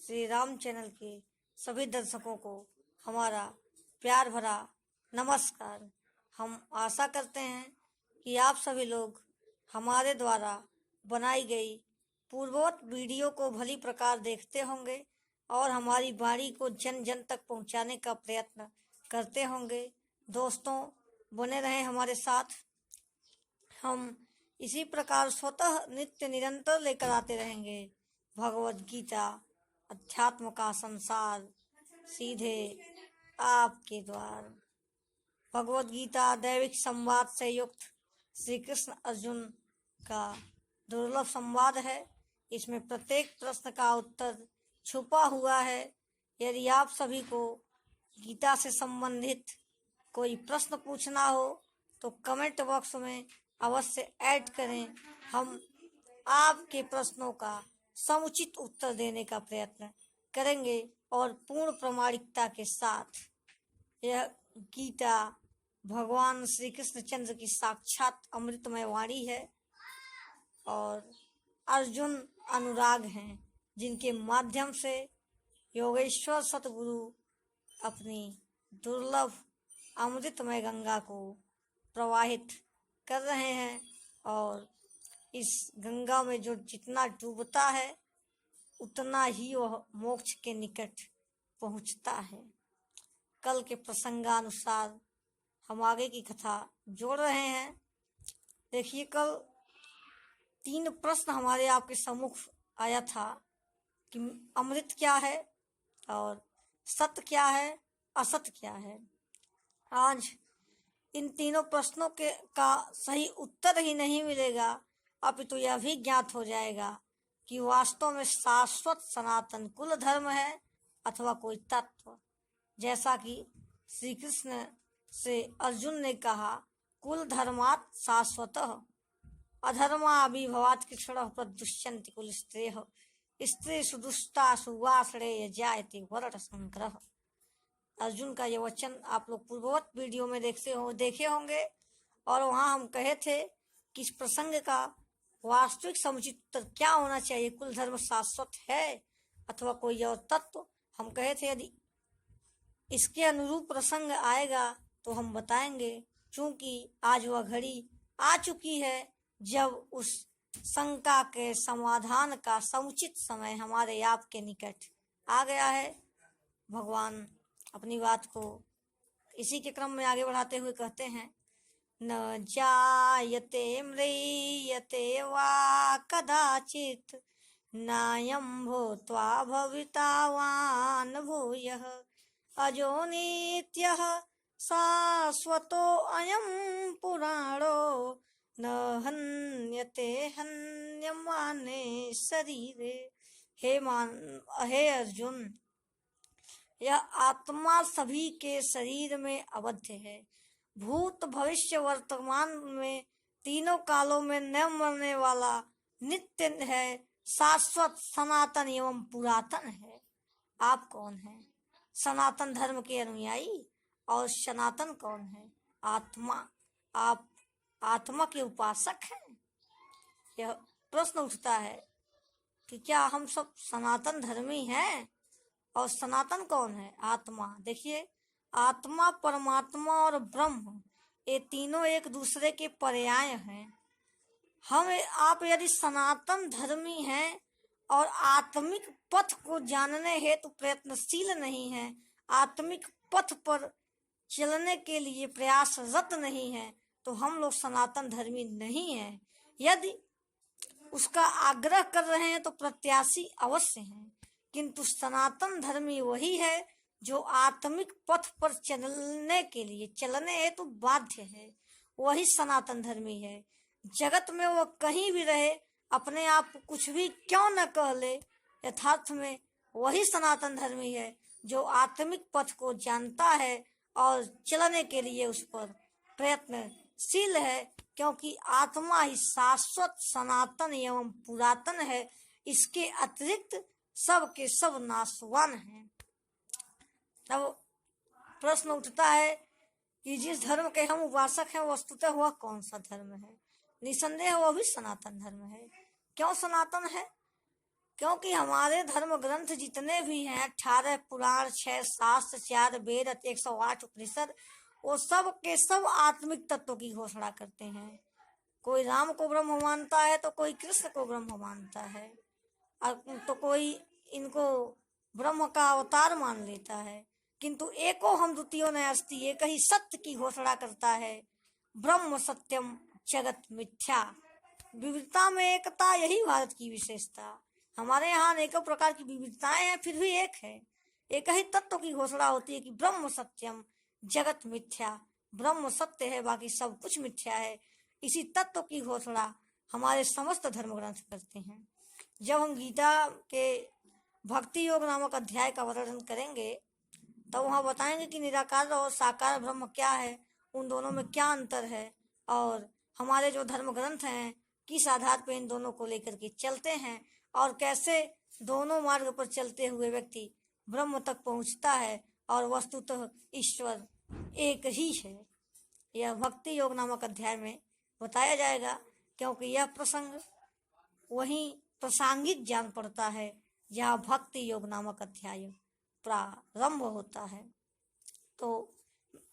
Shri Ram channel के सभी दर्शकों को हमारा प्यार भरा नमस्कार। हम आशा करते हैं कि आप सभी लोग हमारे द्वारा बनाई गई पूर्वोक्त वीडियो को भली प्रकार देखते होंगे और हमारी वाणी को जन जन तक पहुंचाने का प्रयत्न करते होंगे। दोस्तों, बने रहें हमारे साथ। हम इसी प्रकार स्वतः नित्य निरंतर लेकर आते रहेंगे भगवद गीता, अध्यात्म का संसार सीधे आपके द्वार। भगवद गीता दैविक संवाद से युक्त श्री कृष्ण अर्जुन का दुर्लभ संवाद है। इसमें प्रत्येक प्रश्न का उत्तर छुपा हुआ है। यदि आप सभी को गीता से संबंधित कोई प्रश्न पूछना हो तो कमेंट बॉक्स में अवश्य ऐड करें। हम आपके प्रश्नों का समुचित उत्तर देने का प्रयत्न करेंगे और पूर्ण प्रामाणिकता के साथ। यह गीता भगवान श्री कृष्ण चंद्र की साक्षात अमृतमय वाणी है और अर्जुन अनुराग हैं, जिनके माध्यम से योगेश्वर सतगुरु अपनी दुर्लभ अमृतमय गंगा को प्रवाहित कर रहे हैं और इस गंगा में जो जितना डूबता है उतना ही वह मोक्ष के निकट पहुंचता है। कल के प्रसंगानुसार हम आगे की कथा जोड़ रहे हैं। देखिए, कल 3 प्रश्न हमारे आपके सम्मुख आया था कि अमृत क्या है और सत्य क्या है, असत्य क्या है। आज इन तीनों प्रश्नों का सही उत्तर ही नहीं मिलेगा, अपितु यह भी ज्ञात हो जाएगा कि वास्तव में शाश्वत सनातन कुल धर्म है अथवा कोई तत्व। जैसा कि श्री कृष्ण से अर्जुन ने कहा, कुल धर्मात् शाश्वतः अधर्माभिभवात् कृष्णः प्रदुष्यन्ति कुल स्त्रियः स्त्रीषु दुष्टासु वा श्रेय जायते वर्ण संग्रह। अर्जुन का ये वचन आप लोग पूर्ववत वीडियो में देखे होंगे और वहाँ हम कहे थे कि इस प्रसंग का वास्तविक समुचित उत्तर क्या होना चाहिए, कुल धर्म शाश्वत है अथवा कोई और तत्व। हम कहे थे यदि इसके अनुरूप प्रसंग आएगा तो हम बताएंगे, क्योंकि आज वह घड़ी आ चुकी है जब उस शंका के समाधान का समुचित समय हमारे आपके निकट आ गया है। भगवान अपनी बात को इसी के क्रम में आगे बढ़ाते हुए कहते हैं, न जायते म्रियते वा कदाचित् नायं भूत्वा भविता वा न भूयः अजो नित्यः शाश्वतो अयं पुराणो न हन्यते हन्यमाने शरीरे। हे अर्जुन, यह आत्मा सभी के शरीर में अवध्य है। भूत भविष्य वर्तमान में तीनों कालों में न मरने वाला नित्य है, शाश्वत सनातन एवं पुरातन है। आप कौन हैं? सनातन धर्म के अनुयायी। और सनातन कौन है? आत्मा। आप आत्मा के उपासक हैं। यह प्रश्न उठता है कि क्या हम सब सनातन धर्मी हैं? और सनातन कौन है? आत्मा। देखिए, आत्मा, परमात्मा और ब्रह्म ये तीनों एक दूसरे के पर्याय हैं। आप यदि सनातन धर्मी हैं और आत्मिक पथ को जानने हेतु प्रयत्नशील नहीं हैं, आत्मिक पथ पर चलने के लिए प्रयासरत नहीं हैं, तो हम लोग सनातन धर्मी नहीं हैं। यदि उसका आग्रह कर रहे हैं तो प्रत्याशी अवश्य हैं, किंतु सनातन धर्मी वही है जो आत्मिक पथ पर चलने हेतु बाध्य है। वही सनातन धर्मी है। जगत में वो कहीं भी रहे, अपने आप को कुछ भी क्यों न कह ले, यथार्थ में वही सनातन धर्मी है जो आत्मिक पथ को जानता है और चलने के लिए उस पर प्रयत्नशील है, क्योंकि आत्मा ही शाश्वत सनातन एवं पुरातन है। इसके अतिरिक्त सब के सब नाशवान हैं। तब प्रश्न उठता है कि जिस धर्म के हम उपासक हैं वस्तुतः वह कौन सा धर्म है? निसंदेह वह भी सनातन धर्म है। क्यों सनातन है? क्योंकि हमारे धर्म ग्रंथ जितने भी हैं, 18 पुराण, 6 शास्त्र, 4 वेद, 108 उपनिषद, वो सब के सब आत्मिक तत्व की घोषणा करते हैं। कोई राम को ब्रह्म मानता है तो कोई कृष्ण को ब्रह्म मानता है, और तो कोई इनको ब्रह्म का अवतार मान लेता है। किंतु एको हम द्वितीयो न अस्ति, एक ही सत्य की घोषणा करता है। ब्रह्म सत्यम जगत मिथ्या। विविधता में एकता, यही भारत की विशेषता। हमारे यहाँ अनेकों प्रकार की विविधताएं हैं, फिर भी एक है। एक ही तत्व की घोषणा होती है कि ब्रह्म सत्यम जगत मिथ्या। ब्रह्म सत्य है, बाकी सब कुछ मिथ्या है। इसी तत्व की घोषणा हमारे समस्त धर्म ग्रंथ करते हैं। जब हम गीता के भक्ति योग नामक अध्याय का वर्णन करेंगे तो वहाँ बताएंगे कि निराकार और साकार ब्रह्म क्या है, उन दोनों में क्या अंतर है, और हमारे जो धर्म ग्रंथ हैं किस आधार पर इन दोनों को लेकर के चलते हैं, और कैसे दोनों मार्ग पर चलते हुए व्यक्ति ब्रह्म तक पहुँचता है और वस्तुतः ईश्वर एक ही है। यह भक्ति योग नामक अध्याय में बताया जाएगा, क्योंकि यह प्रसंग वहीं प्रासंगिक जान पड़ता है जहाँ भक्ति योग नामक अध्याय प्रारंभ होता है। तो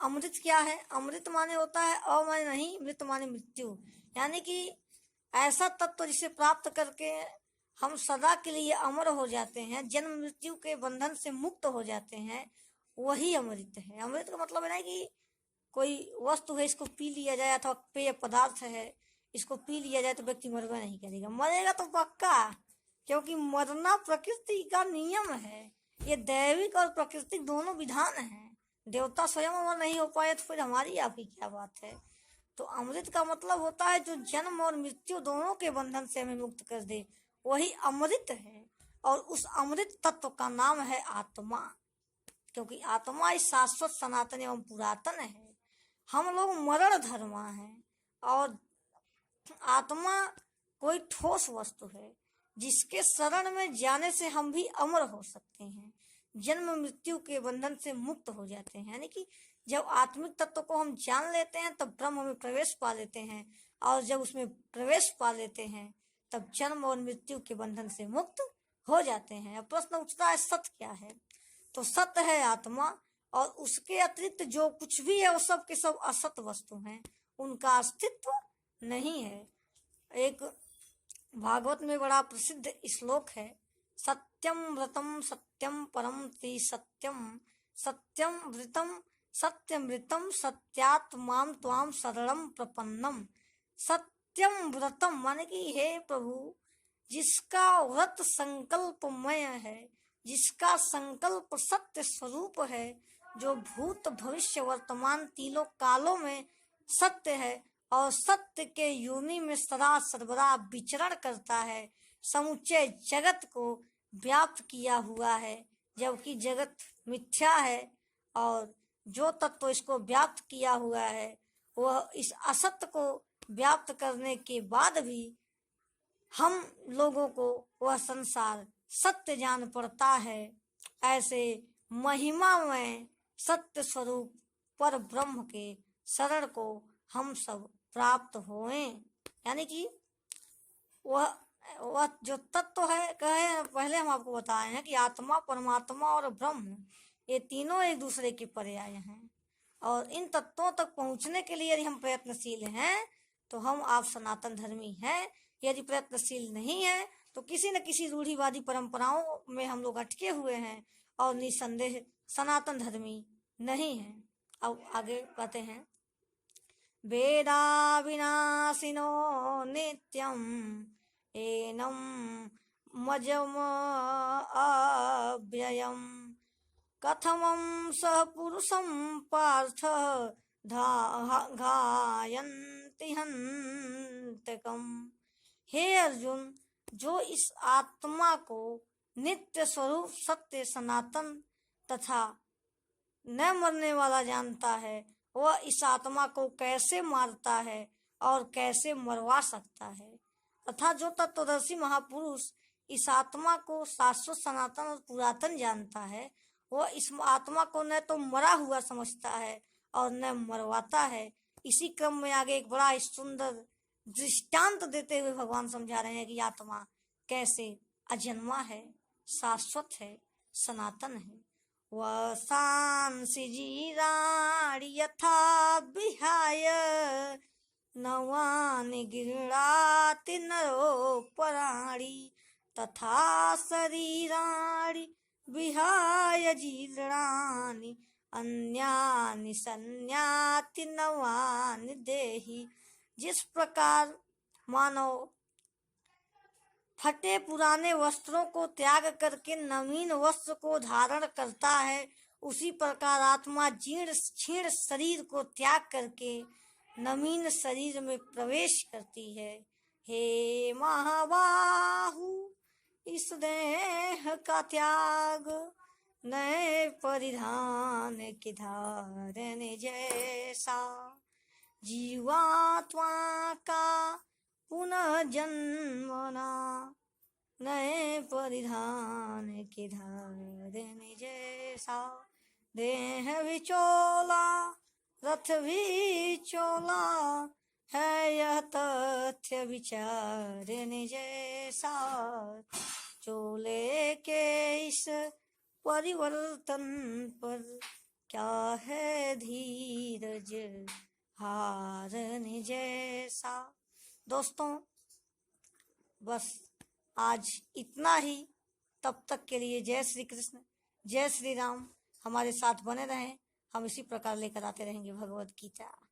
अमृत क्या है? अमृत माने होता है अ माने नहीं, मृत माने मृत्यु, यानी कि ऐसा तत्व जिसे प्राप्त करके हम सदा के लिए अमर हो जाते हैं, जन्म मृत्यु के बंधन से मुक्त हो जाते हैं, वही अमृत है। अमृत का मतलब है ना कि कोई वस्तु है, इसको पी लिया जाए, अथवा पेय पदार्थ है, इसको पी लिया जाए तो व्यक्ति मरवा नहीं करेगा। मरेगा तो पक्का, क्योंकि मरना प्रकृति का नियम है। ये दैविक और प्राकृतिक दोनों विधान हैं। देवता स्वयं अमर नहीं हो पाए तो फिर हमारी आपकी क्या बात है। तो अमृत का मतलब होता है जो जन्म और मृत्यु दोनों के बंधन से हमें मुक्त कर दे, वही अमृत है। और उस अमृत तत्व का नाम है आत्मा, क्योंकि आत्मा इस शाश्वत सनातन एवं पुरातन है। हम लोग मरण धर्मा हैं, और आत्मा कोई ठोस वस्तु है जिसके शरण में जाने से हम भी अमर हो सकते हैं, जन्म मृत्यु के बंधन से मुक्त हो जाते हैं। यानी कि जब आत्मिक तत्व को हम जान लेते हैं तब ब्रह्म में प्रवेश पा लेते हैं, और जब उसमें प्रवेश पा लेते हैं तब जन्म और मृत्यु के बंधन से मुक्त हो जाते हैं। अब प्रश्न उठता है सत्य क्या है? तो सत्य है आत्मा, और उसके अतिरिक्त जो कुछ भी है वो सब के सब असत वस्तु हैं, उनका अस्तित्व नहीं है। एक भागवत में बड़ा प्रसिद्ध श्लोक है, सत्यम व्रतम सत्यम परम ति सत्यम, सत्यम व्रतम सत्यमृतम सत्यात्माम त्वाम शरणम प्रपन्नम। सत्यम व्रतम माने कि हे प्रभु, जिसका व्रत संकल्पमय है, जिसका संकल्प सत्य स्वरूप है, जो भूत भविष्य वर्तमान तीनों कालों में सत्य है, और सत्य के योनि में सदा सर्वदा विचरण करता है, समुच्चय जगत को व्याप्त किया हुआ है, जबकि जगत मिथ्या है, और जो तत्व इसको व्याप्त किया हुआ है वह इस असत्य को व्याप्त करने के बाद भी हम लोगों को वह संसार सत्य जान पड़ता है। ऐसे महिमा में सत्य स्वरूप पर ब्रह्म के शरण को हम सब प्राप्त होएं। यानी कि वह जो तत्व है, कहे पहले हम आपको बताए हैं कि आत्मा, परमात्मा और ब्रह्म ये तीनों एक दूसरे के पर्याय हैं, और इन तत्वों तक पहुंचने के लिए यदि हम प्रयत्नशील हैं तो हम आप सनातन धर्मी हैं। यदि प्रयत्नशील नहीं है तो किसी न किसी रूढ़िवादी परंपराओं में हम लोग अटके हुए हैं, और निसंदेह सनातन धर्मी नहीं है। अब आगे कहते हैं, वेदा विनाशिनो नित्यम एनम मजम अव्ययम, कथमं सह पुरुषं पार्थ घायन्ति हन्तकम्। हे अर्जुन, जो इस आत्मा को नित्य स्वरूप सत्य सनातन तथा न मरने वाला जानता है, वह इस आत्मा को कैसे मारता है और कैसे मरवा सकता है। तथा जो तत्वदर्शी महापुरुष इस आत्मा को शाश्वत सनातन और पुरातन जानता है, वह इस आत्मा को न तो मरा हुआ समझता है और न मरवाता है। इसी क्रम में आगे एक बड़ा सुंदर दृष्टांत देते हुए भगवान समझा रहे हैं कि आत्मा कैसे अजन्मा है, शाश्वत है, सनातन है। वसांसि जीराणि यथा विहाय नवानि गृह्णाति नरोपराणि तथा शरीराणि विहाय जीर्णानि अन्यानि संयाति नवानि देहि। जिस प्रकार मानव फटे पुराने वस्त्रों को त्याग करके नवीन वस्त्र को धारण करता है, उसी प्रकार आत्मा जीर्ण क्षीण शरीर को त्याग करके नवीन शरीर में प्रवेश करती है। हे महाबाहु, इस देह का त्याग नए परिधान के धारण जैसा। जीवात्मा का पुनः जन्मना नए परिधान के धारण जैसा। देह विचोला रथ भी चोला है, यह तथ्य विचारने जैसा। चोले के इस परिवर्तन पर क्या है धीरज हारने जैसा। दोस्तों, बस आज इतना ही। तब तक के लिए जय श्री कृष्ण, जय श्री राम। हमारे साथ बने रहें, हम इसी प्रकार लेकर आते रहेंगे भगवद गीता।